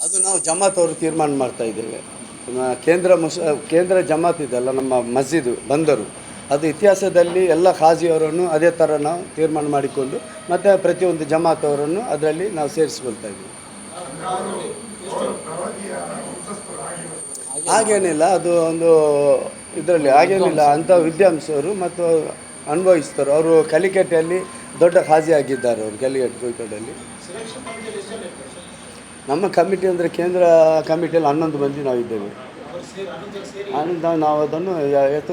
ಅದು ನಾವು ಜಮಾತ್ ಅವರು ತೀರ್ಮಾನ ಮಾಡ್ತಾ ಇದ್ದೇವೆ. ಕೇಂದ್ರ ಜಮಾತ್ ಇದೆಲ್ಲ ನಮ್ಮ ಮಸ್ಜಿದ್ ಬಂದರು, ಅದು ಇತಿಹಾಸದಲ್ಲಿ ಎಲ್ಲ ಖಾಜಿಯವರನ್ನು ಅದೇ ಥರ ನಾವು ತೀರ್ಮಾನ ಮಾಡಿಕೊಂಡು ಮತ್ತು ಪ್ರತಿಯೊಂದು ಜಮಾತ್ ಅವರನ್ನು ಅದರಲ್ಲಿ ನಾವು ಸೇರಿಸ್ಕೊಳ್ತಾ ಇದ್ದೀವಿ. ಹಾಗೇನಿಲ್ಲ, ಅದು ಒಂದು ಇದರಲ್ಲಿ ಹಾಗೇನಿಲ್ಲ. ಅಂಥ ವಿದ್ಯಾಂಸರು ಮತ್ತು ಅನುಭವಿಸ್ತಾರೆ. ಅವರು ಕಲಿಕಟ್ಟೆಯಲ್ಲಿ ದೊಡ್ಡ ಖಾಜಿ ಆಗಿದ್ದಾರೆ. ಅವರು ಕಲಿಕಟ್ಟೆ ಕೋಯಿಕೋಡಲ್ಲಿ. ನಮ್ಮ ಕಮಿಟಿ ಅಂದರೆ ಕೇಂದ್ರ ಕಮಿಟಿಯಲ್ಲಿ 11 ಮಂದಿ ನಾವಿದ್ದೇವೆ. ನಾವು ಅದನ್ನು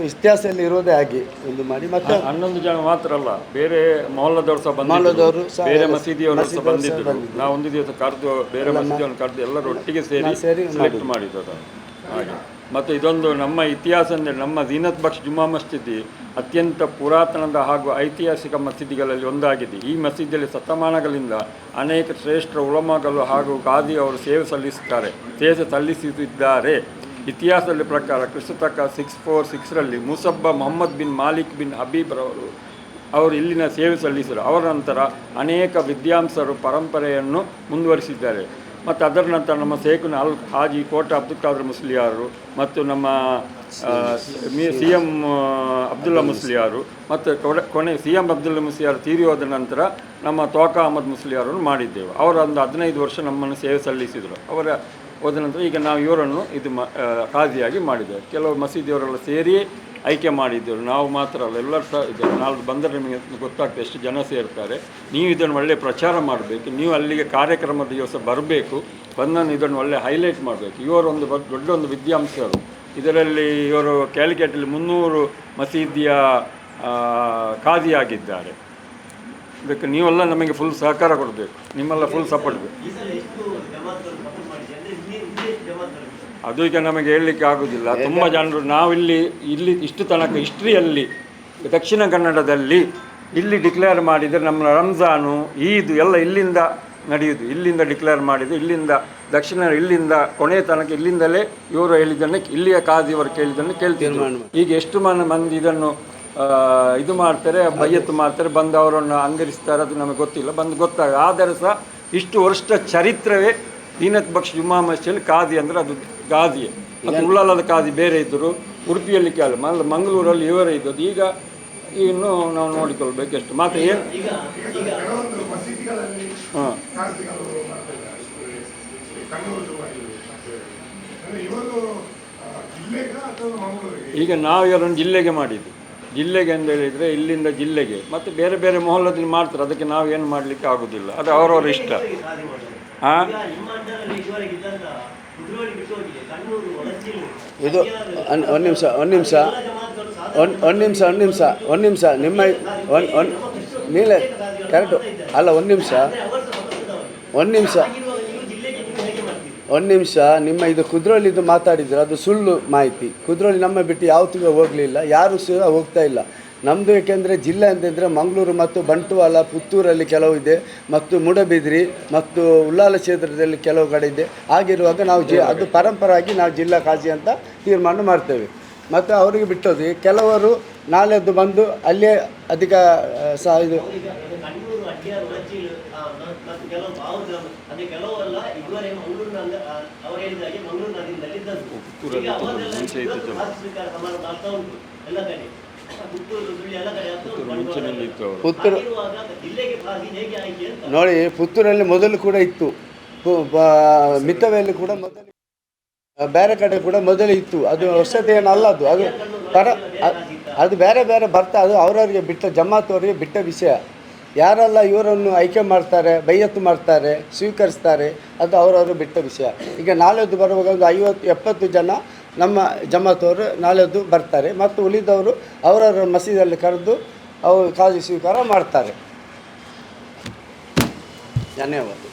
ಇತಿಹಾಸದಲ್ಲಿ ಇರೋದೇ ಆಗಿ ಒಂದು ಮಾಡಿ ಮತ್ತು 11 ಜನ ಮಾತ್ರ ಅಲ್ಲ, ಬೇರೆ ಮೊಹಲ್ಲದವರು ಸಹ ಬಂದಿದ್ದರು, ಬೇರೆ ಮಸೀದಿಯವರು ಸಹ ಬಂದಿದ್ದರು. ನಾವು ಒಂದು ದಿವಸ ಕರೆದು ಬೇರೆ ಮಸೀದಿಯನ್ನು ಕರೆದು ಎಲ್ಲರೂ ಒಟ್ಟಿಗೆ ಸೇರಿ ಸೆಲೆಕ್ಟ್ ಮಾಡಿದ್ದು ಹಾಗೆ. ಮತ್ತು ಇದೊಂದು ನಮ್ಮ ಇತಿಹಾಸ ಅಂದರೆ ನಮ್ಮ ಝೀನತ್ ಬಕ್ಷ್ ಜುಮ್ಮಾ ಮಸ್ಜಿದ್ ಅತ್ಯಂತ ಪುರಾತನದ ಹಾಗೂ ಐತಿಹಾಸಿಕ ಮಸೀದಿಗಳಲ್ಲಿ ಒಂದಾಗಿದೆ. ಈ ಮಸೀದಿಯಲ್ಲಿ ಶತಮಾನಗಳಿಂದ ಅನೇಕ ಶ್ರೇಷ್ಠ ಉಲಮಾಗಳು ಹಾಗೂ ಖಾದಿ ಅವರು ಸೇವೆ ಸಲ್ಲಿಸುತ್ತಿದ್ದಾರೆ. ಇತಿಹಾಸದ ಪ್ರಕಾರ ಕ್ರಿಸ್ತಕ 646ರಲ್ಲಿ ಮುಸಬ್ಬ ಮೊಹಮ್ಮದ್ ಬಿನ್ ಮಾಲಿಕ್ ಬಿನ್ ಹಬೀಬ್ ಅವರು ಇಲ್ಲಿನ ಸೇವೆ ಸಲ್ಲಿಸಿದರು. ಅವರ ನಂತರ ಅನೇಕ ವಿದ್ವಾಂಸರು ಪರಂಪರೆಯನ್ನು ಮುಂದುವರಿಸಿದ್ದಾರೆ. ಮತ್ತು ಅದರ ನಂತರ ನಮ್ಮ ಶೇಖುನ ಅಲ್ ಹಾಜಿ ಕೋಟ ಅಬ್ದುಲ್ ಖಾದರ್ ಮುಸ್ಲಿಯಾರು ಮತ್ತು ನಮ್ಮ CM ಅಬ್ದುಲ್ಲಾ ಮುಸ್ಲಿಯಾರು ಮತ್ತು ಕೊನೆ CM ಅಬ್ದುಲ್ಲಾ ಮುಸ್ಲಿಯಾರು ತೀರಿ ಹೋದ ನಂತರ ನಮ್ಮ ತೋಕ ಅಹಮದ್ ಮುಸ್ಲಿಯಾರನ್ನು ಮಾಡಿದ್ದೆವು. ಅವರು ಒಂದು 15 ವರ್ಷ ನಮ್ಮನ್ನು ಸೇವೆ ಸಲ್ಲಿಸಿದರು. ಅವರ ಹೋದ ನಂತರ ಈಗ ನಾವು ಇವರನ್ನು ಖಾಜಿಯಾಗಿ ಮಾಡಿದ್ದೇವೆ. ಕೆಲವು ಮಸೀದಿಯವರೆಲ್ಲ ಸೇರಿ ಆಯ್ಕೆ ಮಾಡಿದ್ದೆವು. ನಾವು ಮಾತ್ರ ಅಲ್ಲ, ಎಲ್ಲರೂ ಸಹ ಇದ್ದೇವೆ. ನಾಳೆ ಬಂದರೆ ನಿಮಗೆ ಗೊತ್ತಾಗ್ತದೆ ಎಷ್ಟು ಜನ ಸೇರ್ತಾರೆ. ನೀವು ಇದನ್ನು ಒಳ್ಳೆಯ ಪ್ರಚಾರ ಮಾಡಬೇಕು. ನೀವು ಅಲ್ಲಿಗೆ ಕಾರ್ಯಕ್ರಮದ ದಿವಸ ಬರಬೇಕು, ಬಂದನ್ನು ಇದನ್ನು ಒಳ್ಳೆ ಹೈಲೈಟ್ ಮಾಡಬೇಕು. ಇವರೊಂದು ದೊಡ್ಡ ಒಂದು ವಿದ್ಯಾಂಸರು. ಇದರಲ್ಲಿ ಇವರು ಕ್ಯಾಲಿಕಟ್ಟಲ್ಲಿ 300 ಮಸೀದಿಯ ಖಾದಿಯಾಗಿದ್ದಾರೆ. ಇದಕ್ಕೆ ನೀವೆಲ್ಲ ನಮಗೆ ಫುಲ್ ಸಹಕಾರ ಕೊಡಬೇಕು, ನಿಮ್ಮೆಲ್ಲ ಫುಲ್ ಸಪೋರ್ಟ್ ಬೇಕು. ಅದು ಈಗ ನಮಗೆ ಹೇಳಲಿಕ್ಕೆ ಆಗೋದಿಲ್ಲ. ತುಂಬ ಜನರು ನಾವಿಲ್ಲಿ ಇಷ್ಟು ತನಕ ಹಿಸ್ಟ್ರಿಯಲ್ಲಿ ದಕ್ಷಿಣ ಕನ್ನಡದಲ್ಲಿ ಇಲ್ಲಿ ಡಿಕ್ಲೇರ್ ಮಾಡಿದರೆ ನಮ್ಮ ರಂಜಾನು ಈದ್ ಎಲ್ಲ ಇಲ್ಲಿಂದ ನಡೆಯುವುದು. ಇಲ್ಲಿಂದ ಡಿಕ್ಲೇರ್ ಮಾಡಿದ್ದು, ಇಲ್ಲಿಂದ ಇಲ್ಲಿಂದ ಕೊನೆಯ ತನಕ ಇಲ್ಲಿಂದಲೇ ಇವರು ಹೇಳಿದ್ದನ್ನೇ, ಇಲ್ಲಿಯ ಖಾದಿಯವರು ಕೇಳಿದ್ದನ್ನು ಕೇಳ್ತಿದ್ರು. ಈಗ ಎಷ್ಟು ಮಂದಿ ಇದನ್ನು ಇದು ಮಾಡ್ತಾರೆ, ಬಯ್ಯತ್ತು ಮಾಡ್ತಾರೆ, ಬಂದು ಅವರನ್ನು ಅಂಗರಿಸ್ತಾರೆ, ಅದು ನಮಗೆ ಗೊತ್ತಿಲ್ಲ. ಬಂದು ಗೊತ್ತಾಗ ಆದರೆ ಸಹ ಇಷ್ಟು ವರ್ಷ ಚರಿತ್ರವೇ ಝೀನತ್ ಬಕ್ಷ್ ಜುಮ್ಮಾ ಮಸ್ಜಿದ್ ಖಾದಿ ಅಂದರೆ ಅದು ಗಾದಿಯೇ. ಮತ್ತು ಉಳ್ಳಾಲದ ಖಾದಿ ಬೇರೆ ಇದ್ದರು, ಉಡುಪಿಯಲ್ಲಿ ಮಂಗಳೂರಲ್ಲಿ ಇವರೇ ಇದ್ದದ್ದು. ಈಗ ಇನ್ನು ನಾವು ನೋಡಿಕೊಳ್ಬೇಕು ಎಷ್ಟು ಮಾತ್ರ ಏನು. ಹಾಂ, ಈಗ ನಾವು ಇವರನ್ನು ಜಿಲ್ಲೆಗೆ ಮಾಡಿದ್ದು. ಜಿಲ್ಲೆಗೆ ಅಂತ ಹೇಳಿದರೆ ಇಲ್ಲಿಂದ ಜಿಲ್ಲೆಗೆ, ಮತ್ತು ಬೇರೆ ಬೇರೆ ಮೊಹಲ್ಲದಲ್ಲಿ ಮಾಡ್ತಾರೆ. ಅದಕ್ಕೆ ನಾವು ಏನು ಮಾಡಲಿಕ್ಕೆ ಆಗೋದಿಲ್ಲ, ಅದು ಅವರವರ ಇಷ್ಟ. ಹಾಂ, ಇದು ಒಂದು ನಿಮಿಷ ನಿಮ್ಮ ನೀಲೇ ಕರೆಕ್ಟು ಅಲ್ಲ, ಒಂದು ನಿಮಿಷ ನಿಮ್ಮ ಇದು ಕುದ್ರೋಳಿದು ಮಾತಾಡಿದ್ರು, ಅದು ಸುಳ್ಳು ಮಾಹಿತಿ. ಕುದ್ರೋಳಿ ನಮ್ಮ ಬಿಟ್ಟು ಯಾವತ್ತಿಗೂ ಹೋಗಲಿಲ್ಲ, ಯಾರೂ ಸಹ ಹೋಗ್ತಾ ಇಲ್ಲ. ನಮ್ಮದು ಏಕೆಂದರೆ ಜಿಲ್ಲೆ ಅಂತಂದರೆ ಮಂಗಳೂರು ಮತ್ತು ಬಂಟ್ವಾಳ, ಪುತ್ತೂರಲ್ಲಿ ಕೆಲವು ಇದೆ, ಮತ್ತು ಮೂಡಬಿದ್ರಿ ಮತ್ತು ಉಳ್ಳಾಲ ಕ್ಷೇತ್ರದಲ್ಲಿ ಕೆಲವು ಕಡೆ ಇದೆ. ಹಾಗಿರುವಾಗ ನಾವು ಅದು ಪರಂಪರಾಗಿ ನಾವು ಜಿಲ್ಲಾ ಖಾಜಿ ಅಂತ ತೀರ್ಮಾನ ಮಾಡ್ತೇವೆ. ಮತ್ತು ಅವರಿಗೆ ಬಿಟ್ಟೋದು, ಕೆಲವರು ನಾಳೆದ್ದು ಬಂದು ಅಲ್ಲೇ ಅಧಿಕ ಇದು ಪುತ್ತೂರು ನೋಡಿ, ಪುತ್ತೂರಲ್ಲಿ ಮೊದಲು ಕೂಡ ಇತ್ತು, ಮಿತ್ತವೆಯಲ್ಲಿ ಕೂಡ ಮೊದಲು, ಬೇರೆ ಕಡೆ ಕೂಡ ಮೊದಲು ಇತ್ತು. ಅದು ಹೊಸದು ಏನಲ್ಲ, ಅದು ಬೇರೆ ಬೇರೆ ಬರ್ತಾ, ಅದು ಅವರವರಿಗೆ ಬಿಟ್ಟ, ಜಮಾತವರಿಗೆ ಬಿಟ್ಟ ವಿಷಯ. ಯಾರೆಲ್ಲ ಇವರನ್ನು ಆಯ್ಕೆ ಮಾಡ್ತಾರೆ, ಬೈಯತ್ತು ಮಾಡ್ತಾರೆ, ಸ್ವೀಕರಿಸ್ತಾರೆ, ಅದು ಅವರವರು ಬಿಟ್ಟ ವಿಷಯ. ಈಗ ನಾಳೆದ್ದು ಬರುವಾಗ ಒಂದು 50-70 ಜನ ನಮ್ಮ ಜಮಾತವರು ನಾಳೆದ್ದು ಬರ್ತಾರೆ, ಮತ್ತು ಉಳಿದವರು ಅವರವರ ಮಸೀದಿಯಲ್ಲಿ ಕರೆದು ಅವರು ಖಾದಿ ಸ್ವೀಕಾರ ಮಾಡ್ತಾರೆ. ಧನ್ಯವಾದ.